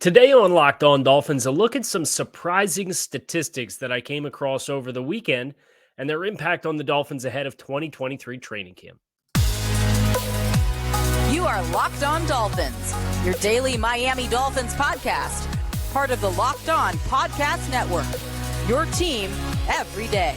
Today on Locked On Dolphins, a look at some surprising statistics that I came across over the weekend and their impact on the Dolphins ahead of 2023 training camp. You are Locked On Dolphins, your daily Miami Dolphins podcast, part of the Locked On Podcast Network, your team every day.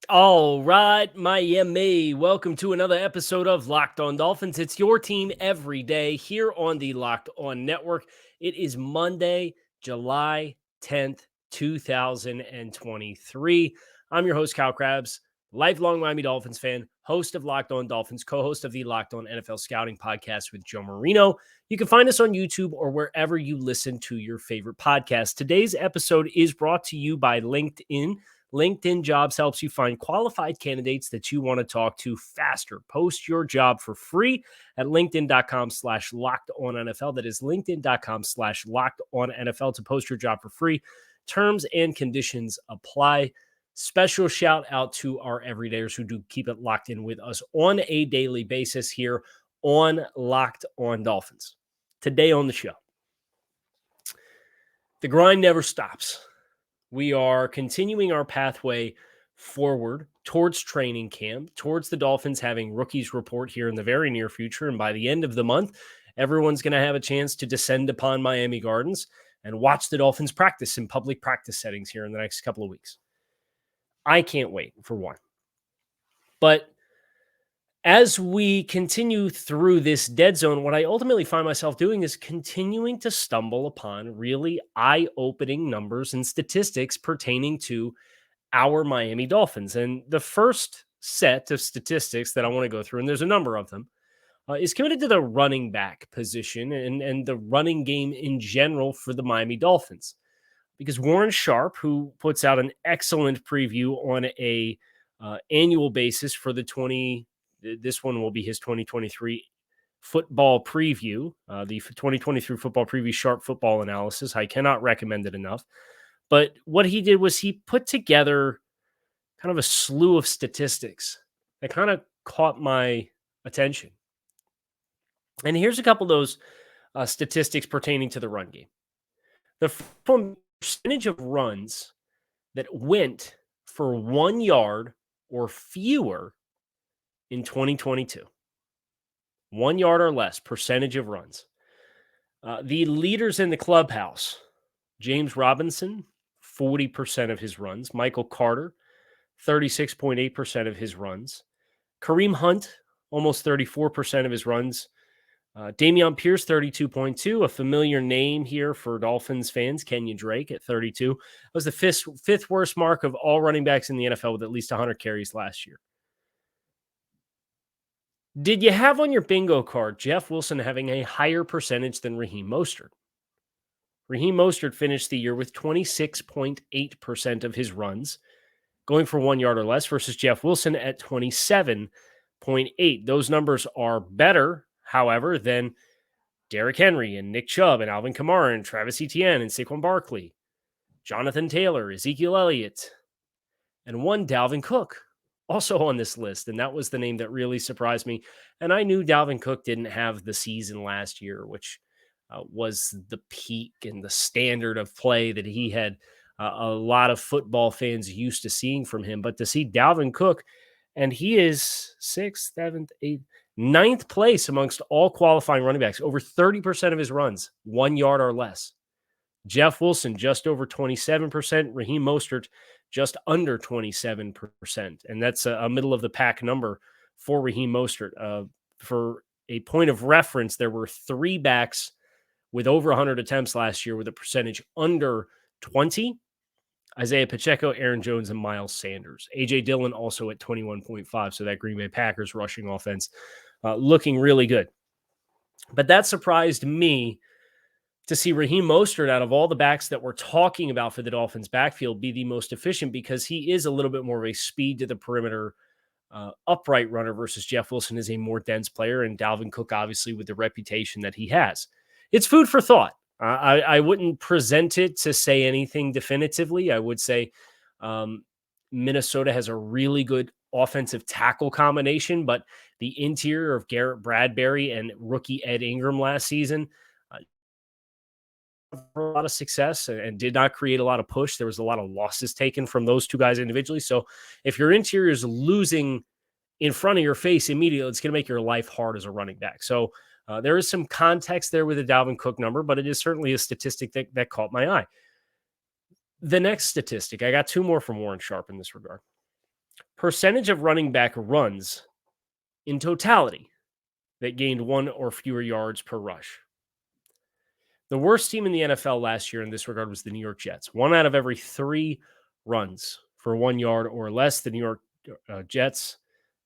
All right, Miami, welcome to another episode of Locked On Dolphins. It's your team every day here on the Locked On Network. It is Monday, July 10th, 2023. I'm your host, Kyle Krabs, lifelong Miami Dolphins fan, host of Locked On Dolphins, co-host of the Locked On NFL Scouting podcast with Joe Marino. You can find us on YouTube or wherever you listen to your favorite podcast. Today's episode is brought to you by LinkedIn. LinkedIn Jobs helps you find qualified candidates that you want to talk to faster. Post your job for free at linkedin.com/lockedonnfl. That is linkedin.com/lockedonnfl to post your job for free. Terms and conditions apply. Special shout out to our everydayers who do keep it locked in with us on a daily basis here on Locked On Dolphins. Today on the show, the grind never stops. We are continuing our pathway forward towards training camp, towards the Dolphins having rookies report here in the very near future. And by the end of the month, everyone's going to have a chance to descend upon Miami Gardens and watch the Dolphins practice in public practice settings here in the next couple of weeks. I can't wait, for one. But as we continue through this dead zone, what I ultimately find myself doing is continuing to stumble upon really eye-opening numbers and statistics pertaining to our Miami Dolphins. And the first set of statistics that I want to go through, and there's a number of them, is committed to the running back position and the running game in general for the Miami Dolphins. Because Warren Sharp, who puts out an excellent preview on a annual basis for this one will be his 2023 football preview, the 2023 football preview Sharp football analysis. I cannot recommend it enough. But what he did was he put together kind of a slew of statistics that kind of caught my attention. And here's a couple of those statistics pertaining to the run game. The percentage of runs that went for 1 yard or fewer in 2022. 1 yard or less, percentage of runs. The leaders in the clubhouse, James Robinson, 40% of his runs. Michael Carter, 36.8% of his runs. Kareem Hunt, almost 34% of his runs. Dameon Pierce, 32.2%. A familiar name here for Dolphins fans, Kenyon Drake at 32. That was the fifth worst mark of all running backs in the NFL with at least 100 carries last year. Did you have on your bingo card Jeff Wilson having a higher percentage than Raheem Mostert? Raheem Mostert finished the year with 26.8% of his runs going for 1 yard or less versus Jeff Wilson at 27.8%. Those numbers are better, however, than Derrick Henry and Nick Chubb and Alvin Kamara and Travis Etienne and Saquon Barkley, Jonathan Taylor, Ezekiel Elliott, and one Dalvin Cook. Also on this list, and that was the name that really surprised me. And I knew Dalvin Cook didn't have the season last year, which was the peak and the standard of play that he had a lot of football fans used to seeing from him. But to see Dalvin Cook, and he is 6th, 7th, 8th, 9th place amongst all qualifying running backs, over 30% of his runs, 1 yard or less. Jeff Wilson, just over 27%. Raheem Mostert, just under 27%. And that's a middle of the pack number for Raheem Mostert. For a point of reference, there were 3 backs with over 100 attempts last year with a percentage under 20. Isaiah Pacheco, Aaron Jones, and Miles Sanders. A.J. Dillon also at 21.5. So that Green Bay Packers rushing offense looking really good. But that surprised me to see Raheem Mostert, out of all the backs that we're talking about for the Dolphins backfield, be the most efficient because he is a little bit more of a speed to the perimeter upright runner versus Jeff Wilson is a more dense player, and Dalvin Cook, obviously, with the reputation that he has. It's food for thought. I wouldn't present it to say anything definitively. I would say Minnesota has a really good offensive tackle combination, but the interior of Garrett Bradbury and rookie Ed Ingram last season for a lot of success and did not create a lot of push. There was a lot of losses taken from those two guys individually. So if your interior is losing in front of your face immediately, it's going to make your life hard as a running back. So there is some context there with the Dalvin Cook number, but it is certainly a statistic that caught my eye. The next statistic, I got two more from Warren Sharp in this regard. Percentage of running back runs in totality that gained 1 or fewer yards per rush. The worst team in the NFL last year in this regard was the New York Jets. 1 out of every 3 runs for 1 yard or less. The New York Jets,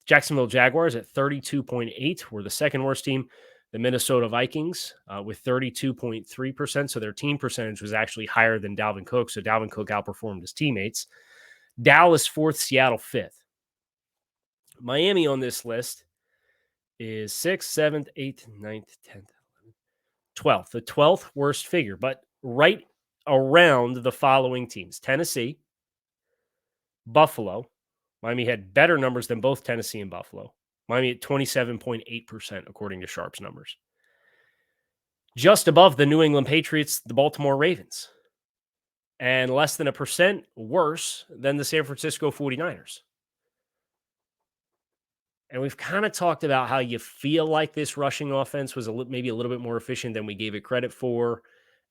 Jacksonville Jaguars at 32.8 were the second worst team. The Minnesota Vikings with 32.3%. So their team percentage was actually higher than Dalvin Cook. So Dalvin Cook outperformed his teammates. Dallas 4th, Seattle 5th. Miami on this list is 6th, 7th, 8th, 9th, 10th, 12th. The 12th worst figure, but right around the following teams. Tennessee, Buffalo. Miami had better numbers than both Tennessee and Buffalo. Miami at 27.8%, according to Sharp's numbers. Just above the New England Patriots, the Baltimore Ravens. And less than 1% worse than the San Francisco 49ers. And we've kind of talked about how you feel like this rushing offense was maybe a little bit more efficient than we gave it credit for,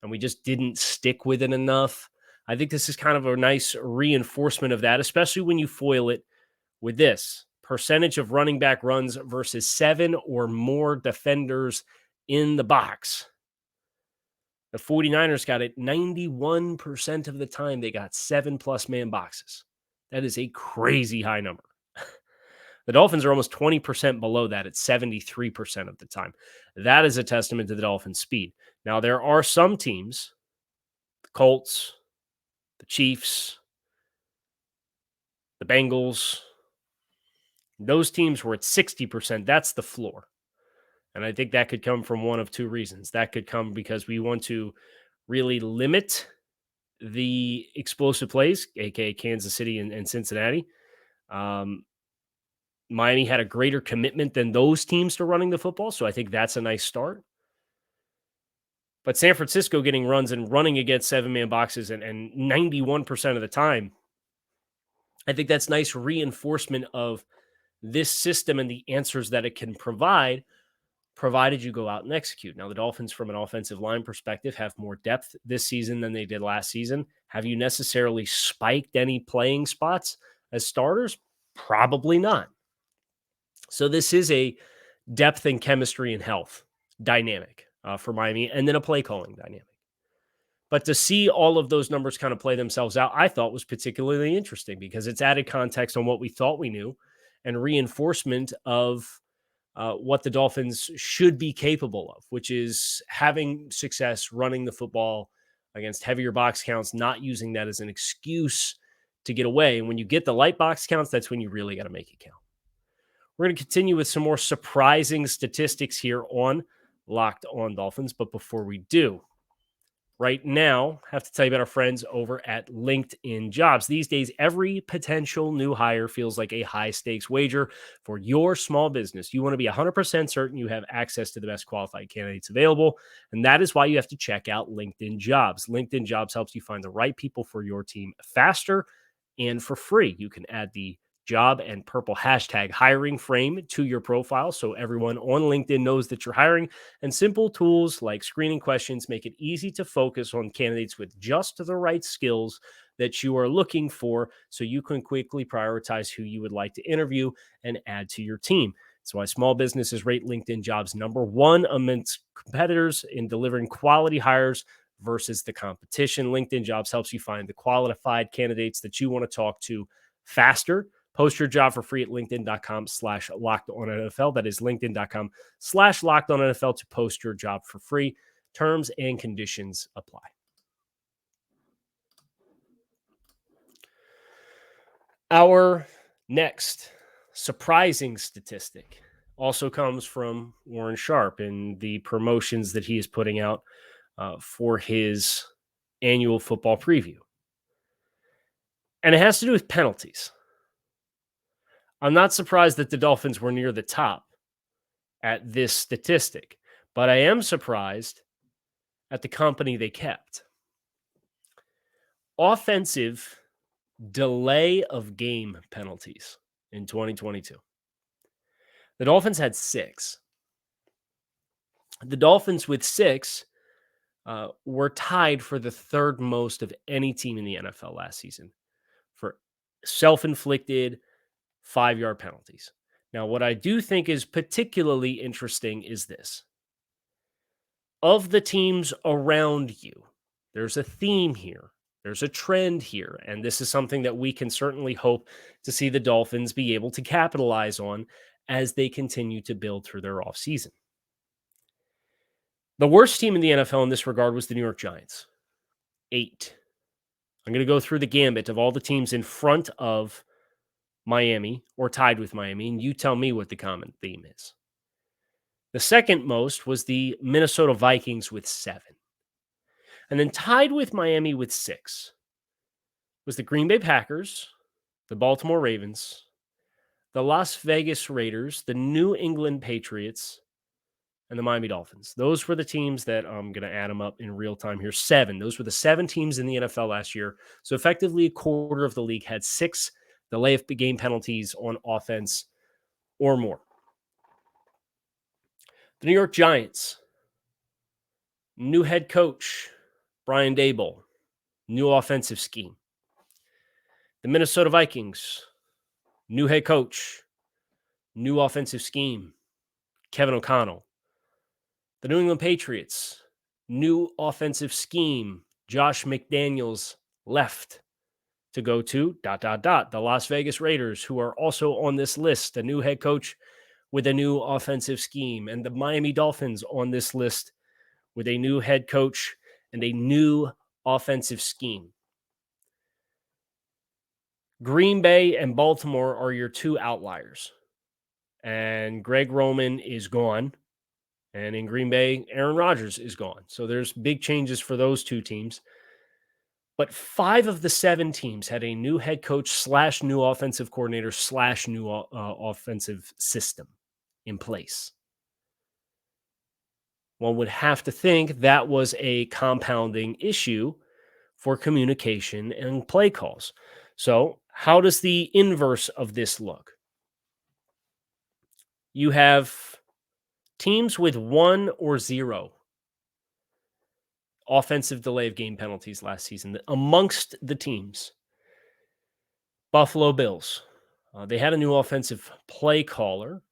and we just didn't stick with it enough. I think this is kind of a nice reinforcement of that, especially when you foil it with this. Percentage of running back runs versus 7 or more defenders in the box. The 49ers got it 91% of the time. They got 7+ man boxes. That is a crazy high number. The Dolphins are almost 20% below that at 73% of the time. That is a testament to the Dolphins' speed. Now, there are some teams, the Colts, the Chiefs, the Bengals, those teams were at 60%. That's the floor. And I think that could come from one of two reasons. That could come because we want to really limit the explosive plays, aka Kansas City and Cincinnati. Miami had a greater commitment than those teams to running the football, so I think that's a nice start. But San Francisco getting runs and running against 7-man boxes and 91% of the time, I think that's nice reinforcement of this system and the answers that it can provide, provided you go out and execute. Now, the Dolphins, from an offensive line perspective, have more depth this season than they did last season. Have you necessarily spiked any playing spots as starters? Probably not. So this is a depth and chemistry and health dynamic for Miami, and then a play calling dynamic. But to see all of those numbers kind of play themselves out, I thought was particularly interesting because it's added context on what we thought we knew and reinforcement of what the Dolphins should be capable of, which is having success running the football against heavier box counts, not using that as an excuse to get away. And when you get the light box counts, that's when you really got to make it count. We're going to continue with some more surprising statistics here on Locked On Dolphins. But before we do, right now, I have to tell you about our friends over at LinkedIn Jobs. These days, every potential new hire feels like a high-stakes wager for your small business. You want to be 100% certain you have access to the best qualified candidates available, and that is why you have to check out LinkedIn Jobs. LinkedIn Jobs helps you find the right people for your team faster and for free. You can add the job and purple hashtag hiring frame to your profile so everyone on LinkedIn knows that you're hiring. And simple tools like screening questions make it easy to focus on candidates with just the right skills that you are looking for so you can quickly prioritize who you would like to interview and add to your team. That's why small businesses rate LinkedIn Jobs #1 amongst competitors in delivering quality hires versus the competition. LinkedIn Jobs helps you find the qualified candidates that you want to talk to faster. Post your job for free at linkedin.com/lockedonnfl. That is linkedin.com/lockedonnfl to post your job for free. Terms and conditions apply. Our next surprising statistic also comes from Warren Sharp in the promotions that he is putting out for his annual football preview. And it has to do with penalties. I'm not surprised that the Dolphins were near the top at this statistic, but I am surprised at the company they kept. Offensive delay of game penalties in 2022. The Dolphins had 6. The Dolphins with 6 were tied for the third most of any team in the NFL last season for self-inflicted 5-yard penalties. Now, what I do think is particularly interesting is this. Of the teams around you, there's a theme here. There's a trend here. And this is something that we can certainly hope to see the Dolphins be able to capitalize on as they continue to build through their offseason. The worst team in the NFL in this regard was the New York Giants. 8. I'm going to go through the gambit of all the teams in front of Miami or tied with Miami, and you tell me what the common theme is. The second most was the Minnesota Vikings with 7. And then tied with Miami with 6 was the Green Bay Packers, the Baltimore Ravens, the Las Vegas Raiders, the New England Patriots, and the Miami Dolphins. Those were the teams that I'm going to add them up in real time here. 7. Those were the 7 teams in the NFL last year. So effectively a quarter of the league had 6 delay of game penalties on offense or more. The New York Giants, new head coach, Brian Daboll, new offensive scheme. The Minnesota Vikings, new head coach, new offensive scheme, Kevin O'Connell. The New England Patriots, new offensive scheme, Josh McDaniels left to go to ... The Las Vegas Raiders, who are also on this list, a new head coach with a new offensive scheme, and the Miami Dolphins on this list with a new head coach and a new offensive scheme. Green Bay and Baltimore are your 2 outliers. And Greg Roman is gone. And in Green Bay, Aaron Rodgers is gone. So there's big changes for those 2 teams. But 5 of the 7 teams had a new head coach / new offensive coordinator / new offensive system in place. One would have to think that was a compounding issue for communication and play calls. So how does the inverse of this look? You have teams with 1 or 0 offensive delay of game penalties last season. Amongst the teams, Buffalo Bills, they had a new offensive play caller,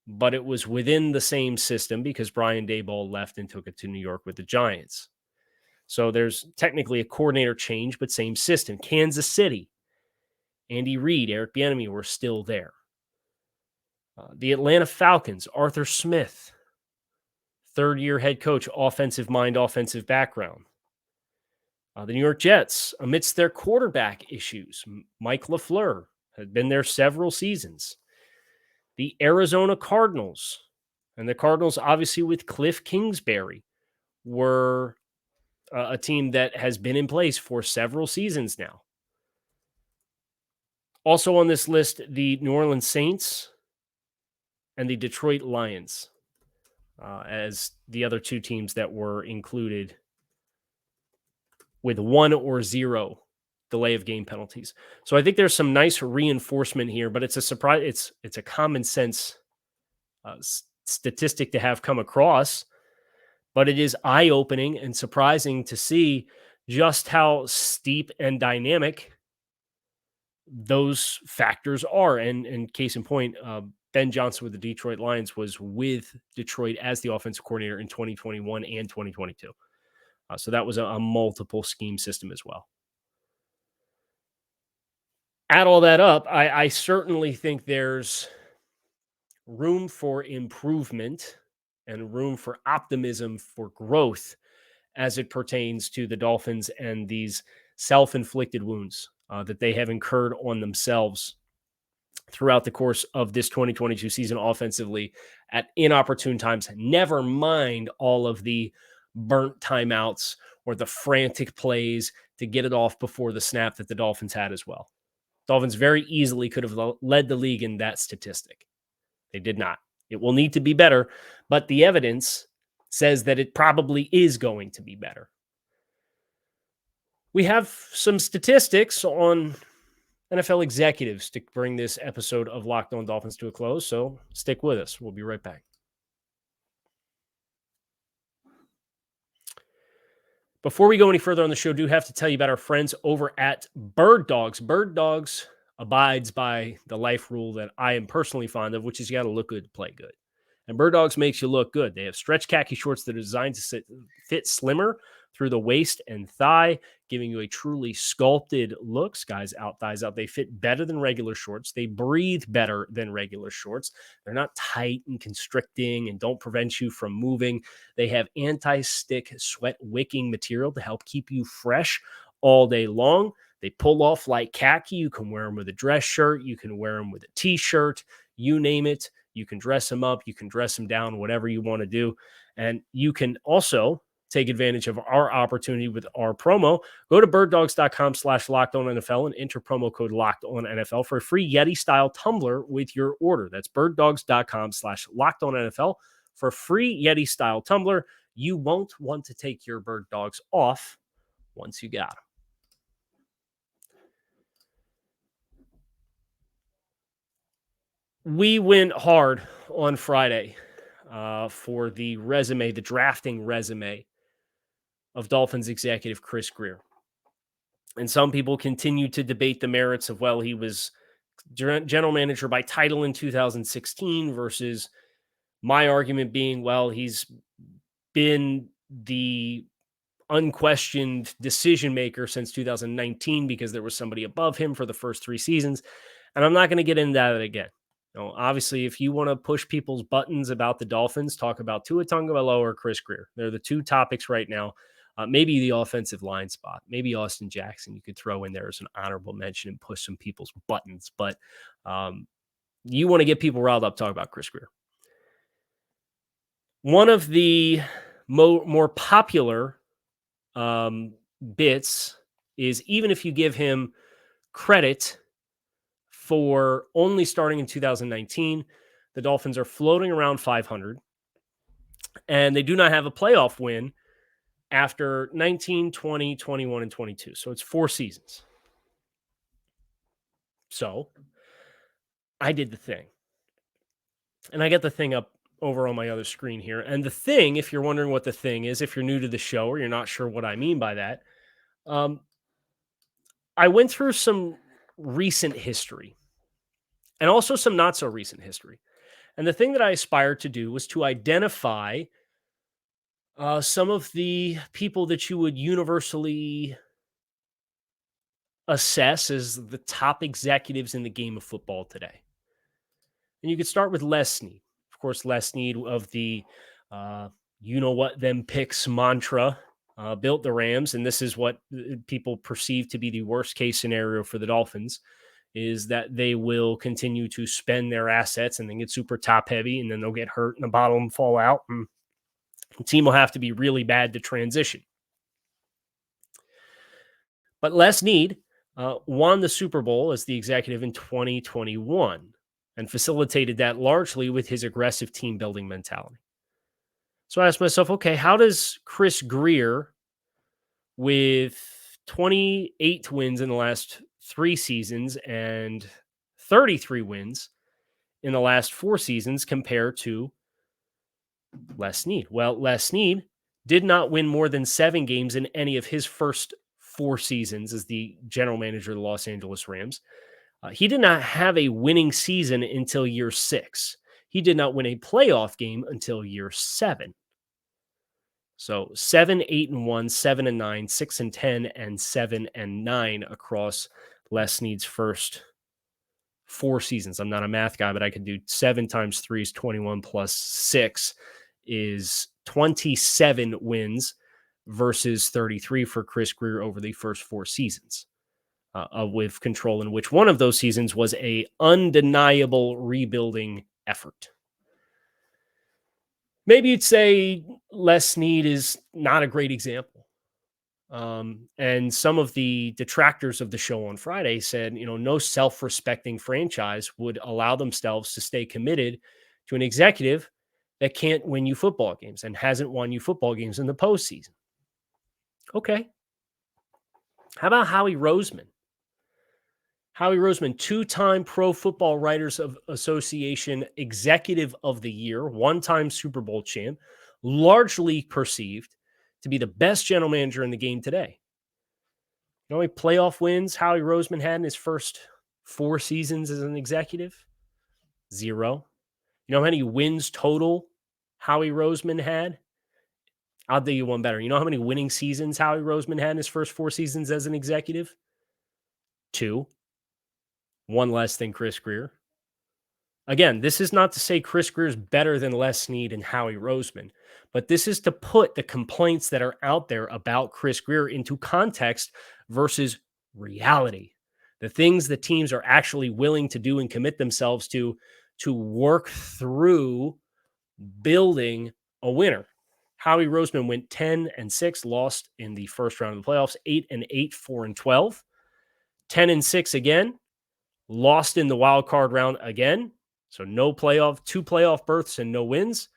but it was within the same system because Brian Daboll left and took it to New York with the Giants. So there's technically a coordinator change, but same system. Kansas City, Andy Reid, Eric Bieniemy were still there. The Atlanta Falcons, Arthur Smith, third-year head coach, offensive mind, offensive background. The New York Jets, amidst their quarterback issues, Mike LaFleur had been there several seasons. The Arizona Cardinals, and the Cardinals, obviously with Cliff Kingsbury, were a team that has been in place for several seasons now. Also on this list, the New Orleans Saints and the Detroit Lions as the other 2 teams that were included with 1 or 0 delay of game penalties. So I think there's some nice reinforcement here, but it's a surprise. It's a common sense statistic to have come across, but it is eye-opening and surprising to see just how steep and dynamic those factors are. And case in point, Ben Johnson with the Detroit Lions was with Detroit as the offensive coordinator in 2021 and 2022. So that was a multiple scheme system as well. Add all that up, I certainly think there's room for improvement and room for optimism for growth as it pertains to the Dolphins and these self-inflicted wounds that they have incurred on themselves throughout the course of this 2022 season offensively at inopportune times, never mind all of the burnt timeouts or the frantic plays to get it off before the snap that the Dolphins had as well. Dolphins very easily could have led the league in that statistic. They did not. It will need to be better, but the evidence says that it probably is going to be better. We have some statistics on NFL executives to bring this episode of Locked On Dolphins to a close, so stick with us. We'll be right back. Before we go any further on the show, I do have to tell you about our friends over at Bird Dogs. Bird Dogs abides by the life rule that I am personally fond of, which is you got to look good to play good. And Bird Dogs makes you look good. They have stretch khaki shorts that are designed to fit slimmer through the waist and thigh, giving you a truly sculpted look. Guys out, thighs out. They fit better than regular shorts. They breathe better than regular shorts. They're not tight and constricting and don't prevent you from moving. They have anti-stick sweat wicking material to help keep you fresh all day long. They pull off like khaki. You can wear them with a dress shirt. You can wear them with a t-shirt. You name it. You can dress them up. You can dress them down, whatever you want to do. And you can also take advantage of our opportunity with our promo. Go to birddogs.com/LockedOnNFL and enter promo code LockedOnNFL for a free Yeti-style tumbler with your order. That's birddogs.com/LockedOnNFL for a free Yeti-style tumbler. You won't want to take your Bird Dogs off once you got them. We went hard on Friday for the drafting resume of Dolphins executive Chris Greer. And some people continue to debate the merits of, well, he was general manager by title in 2016 versus my argument being, well, he's been the unquestioned decision maker since 2019 because there was somebody above him for the first 3 seasons. And I'm not going to get into that again. Obviously, if you want to push people's buttons about the Dolphins, talk about Tua Tagovailoa or Chris Greer. They're the 2 topics right now. Maybe the offensive line spot. Maybe Austin Jackson you could throw in there as an honorable mention and push some people's buttons. But you want to get people riled up, talk about Chris Greer. One of the more popular bits is even if you give him credit for only starting in 2019, the Dolphins are floating around 500, and they do not have a playoff win after 19, 20, 21, and 22. So it's 4 seasons. So I did the thing. And I get the thing up over on my other screen here. And the thing, if you're wondering what the thing is, if you're new to the show or you're not sure what I mean by that, I went through some recent history and also some not so recent history. And the thing that I aspired to do was to identify some of the people that you would universally assess as the top executives in the game of football today. And you could start with Les Snead. Of course, Les Snead of the you-know-what-them picks mantra built the Rams, and this is what people perceive to be the worst-case scenario for the Dolphins, is that they will continue to spend their assets and then get super top-heavy, and then they'll get hurt and the bottom fall out, and the team will have to be really bad to transition. But Les Snead won the Super Bowl as the executive in 2021 and facilitated that largely with his aggressive team-building mentality. So I asked myself, okay, how does Chris Greer, with 28 wins in the last 3 seasons and 33 wins in the last 4 seasons, compare to Les Snead? Well, Les Snead did not win more than 7 games in any of his first 4 seasons as the general manager of the Los Angeles Rams. He did not have a winning season until year 6. He did not win a playoff game until year 7. So 7-8-1, 7-9, 6-10, and 7-9 across Les Snead's first 4 seasons. I'm not a math guy, but I could do 7 times 3 is 21 plus 6 is 27 wins versus 33 for Chris Greer over the first 4 seasons. With control, in which one of those seasons was a undeniable rebuilding effort. Maybe you'd say Les Snead is not a great example. And some of the detractors of the show on Friday said, no self-respecting franchise would allow themselves to stay committed to an executive that can't win you football games and hasn't won you football games in the postseason. Okay. How about Howie Roseman? Howie Roseman, two-time Pro Football Writers Association Executive of the Year, one-time Super Bowl champ, largely perceived to be the best general manager in the game today. You know how many playoff wins Howie Roseman had in his first 4 seasons as an executive? 0. You know how many wins total Howie Roseman had? I'll do you one better. You know how many winning seasons Howie Roseman had in his first 4 seasons as an executive? 2. 1 less than Chris Greer. Again, this is not to say Chris Greer is better than Les Snead and Howie Roseman, but this is to put the complaints that are out there about Chris Greer into context versus reality. The things that teams are actually willing to do and commit themselves to work through building a winner. Howie Roseman went 10-6, lost in the first round of the playoffs, 8-8, 4-12, 10-6 again, lost in the wild card round again. So 2 playoff berths and no wins.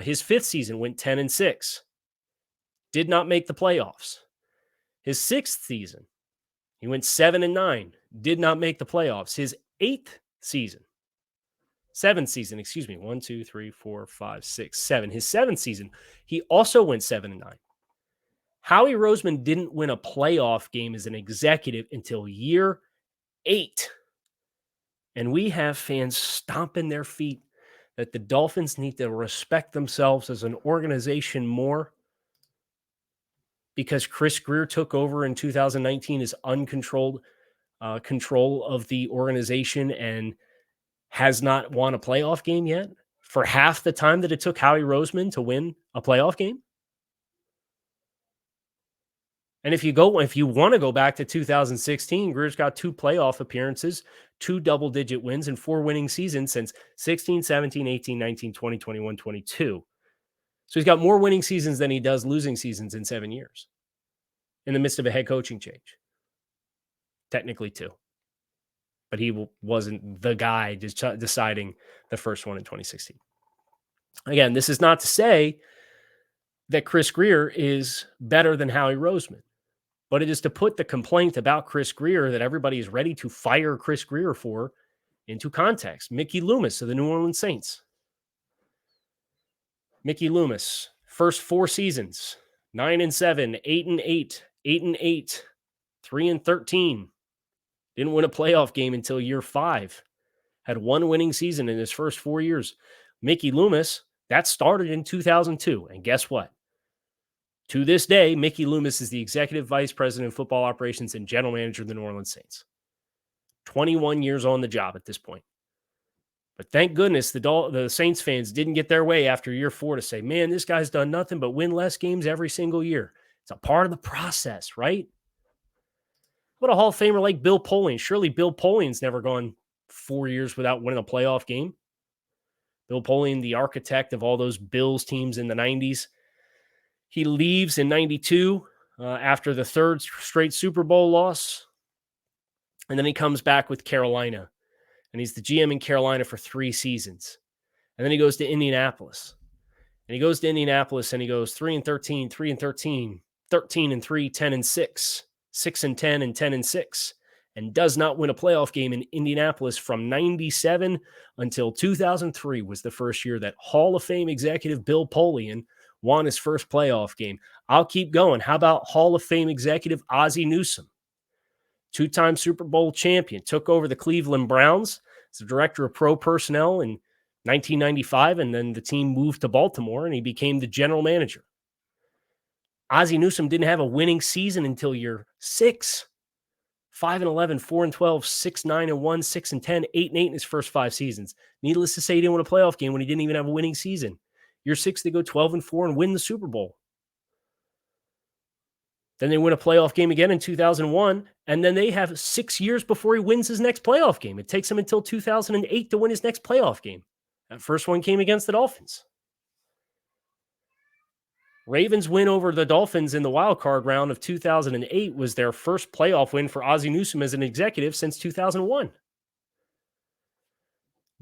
His 5th season went 10-6. Did not make the playoffs. His 6th season, he went 7-9. Did not make the playoffs. His 7th season, 1, 2, 3, 4, 5, 6, 7. His 7th season, he also went 7-9. Howie Roseman didn't win a playoff game as an executive until year 8. And we have fans stomping their feet that the Dolphins need to respect themselves as an organization more because Chris Greer took over in 2019 as uncontrolled control of the organization and has not won a playoff game yet for half the time that it took Howie Roseman to win a playoff game. And if you want to go back to 2016, Greer's got 2 playoff appearances, 2 double-digit wins, and 4 winning seasons since 16, 17, 18, 19, 20, 21, 22. So he's got more winning seasons than he does losing seasons in 7 years in the midst of a head coaching change. Technically 2. But he wasn't the guy deciding the first one in 2016. Again, this is not to say that Chris Greer is better than Howie Roseman. But it is to put the complaint about Chris Greer that everybody is ready to fire Chris Greer for into context. Mickey Loomis of the New Orleans Saints. Mickey Loomis, first 4 seasons, 9-7, 8-8, 8-8, 3-13. Didn't win a playoff game until year 5. Had 1 winning season in his first 4 years. Mickey Loomis, that started in 2002. And guess what? To this day, Mickey Loomis is the executive vice president of football operations and general manager of the New Orleans Saints. 21 years on the job at this point. But thank goodness the Saints fans didn't get their way after year 4 to say, man, this guy's done nothing but win less games every single year. It's a part of the process, right? What a Hall of Famer like Bill Polian. Surely Bill Polian's never gone 4 years without winning a playoff game. Bill Polian, the architect of all those Bills teams in the 90s. He leaves in 92 after the 3rd straight Super Bowl loss. And then he comes back with Carolina. And he's the GM in Carolina for 3 seasons. And then he goes to Indianapolis. And he goes to Indianapolis and he goes 3-13, 3-13, 13-3, 10-6, 6-10, and 10-6. And does not win a playoff game in Indianapolis from 97 until 2003 was the first year that Hall of Fame executive Bill Polian won his first playoff game. I'll keep going. How about Hall of Fame executive Ozzie Newsome? 2-time Super Bowl champion, took over the Cleveland Browns as the director of pro personnel in 1995, and then the team moved to Baltimore, and he became the general manager. Ozzie Newsome didn't have a winning season until year 6. 5-11, 4-12, 6-9-1, 6-10, 8-8 in his first 5 seasons. Needless to say, he didn't win a playoff game when he didn't even have a winning season. Year 6, they go 12-4 and win the Super Bowl. Then they win a playoff game again in 2001, and then they have 6 years before he wins his next playoff game. It takes him until 2008 to win his next playoff game. That first one came against the Dolphins. Ravens win over the Dolphins in the wild card round of 2008 was their first playoff win for Ozzie Newsome as an executive since 2001.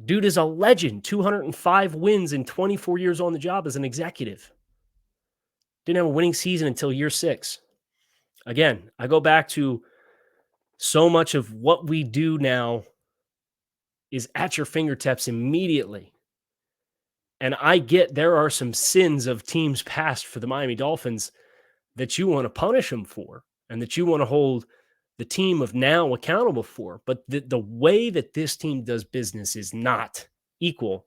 Dude is a legend, 205 wins in 24 years on the job as an executive. Didn't have a winning season until year 6. Again, I go back to so much of what we do now is at your fingertips immediately. And I get there are some sins of teams past for the Miami Dolphins that you want to punish them for and that you want to hold the team of now accountable for. But the way that this team does business is not equal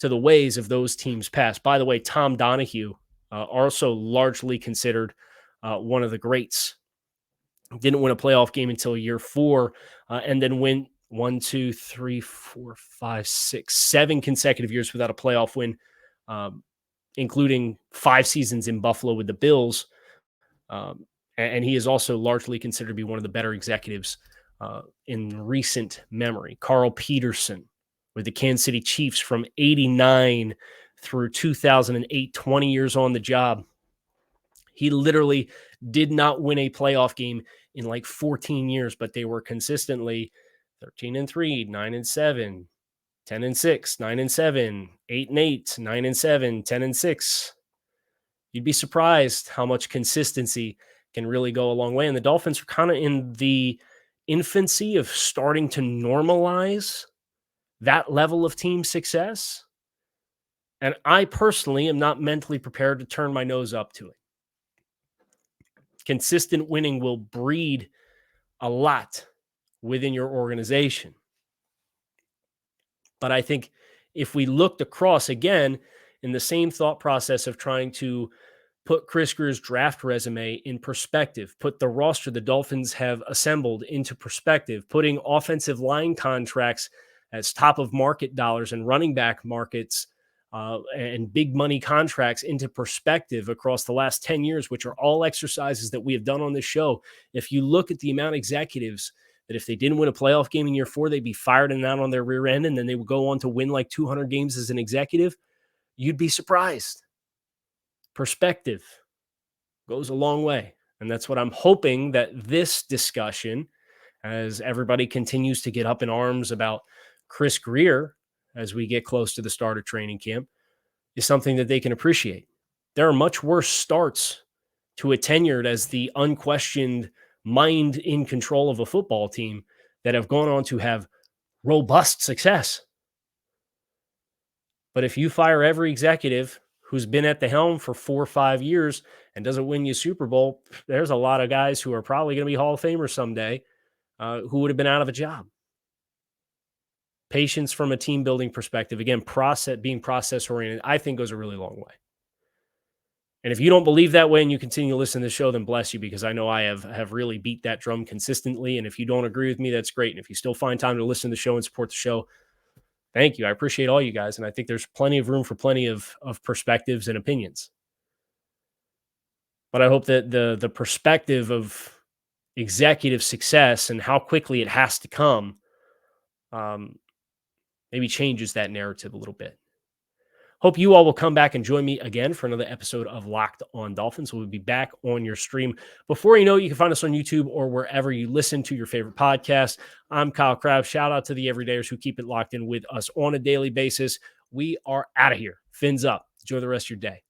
to the ways of those teams past. By the way, Tom Donahue, also largely considered one of the greats, didn't win a playoff game until year 4, and then went 7 consecutive years without a playoff win, including 5 seasons in Buffalo with the Bills. And he is also largely considered to be one of the better executives in recent memory. Carl Peterson with the Kansas City Chiefs from 89 through 2008, 20 years on the job. He literally did not win a playoff game in like 14 years, but they were consistently 13-3, 9-7, 10-6, 9-7, 8-8, 9-7, 10-6. You'd be surprised how much consistency can really go a long way. And the Dolphins are kind of in the infancy of starting to normalize that level of team success. And I personally am not mentally prepared to turn my nose up to it. Consistent winning will breed a lot within your organization. But I think if we looked across again in the same thought process of trying to put Chris Greer's draft resume in perspective, put the roster the Dolphins have assembled into perspective, putting offensive line contracts as top of market dollars and running back markets and big money contracts into perspective across the last 10 years, which are all exercises that we have done on this show. If you look at the amount of executives that if they didn't win a playoff game in year 4, they'd be fired and out on their rear end, and then they would go on to win like 200 games as an executive, you'd be surprised. Perspective goes a long way. And that's what I'm hoping that this discussion, as everybody continues to get up in arms about Chris Greer as we get close to the start of training camp, is something that they can appreciate. There are much worse starts to a tenured as the unquestioned mind in control of a football team that have gone on to have robust success. But if you fire every executive who's been at the helm for 4 or 5 years and doesn't win you a Super Bowl, there's a lot of guys who are probably going to be Hall of Famers someday who would have been out of a job. Patience from a team building perspective, again, being process oriented, I think goes a really long way. And if you don't believe that way and you continue to listen to the show, then bless you, because I know I have really beat that drum consistently. And if you don't agree with me, that's great. And if you still find time to listen to the show and support the show, thank you. I appreciate all you guys. And I think there's plenty of room for plenty of perspectives and opinions. But I hope that the perspective of executive success and how quickly it has to come maybe changes that narrative a little bit. Hope you all will come back and join me again for another episode of Locked on Dolphins. We'll be back on your stream. Before you know it, you can find us on YouTube or wherever you listen to your favorite podcast. I'm Kyle Krabs. Shout out to the everydayers who keep it locked in with us on a daily basis. We are out of here. Fins up. Enjoy the rest of your day.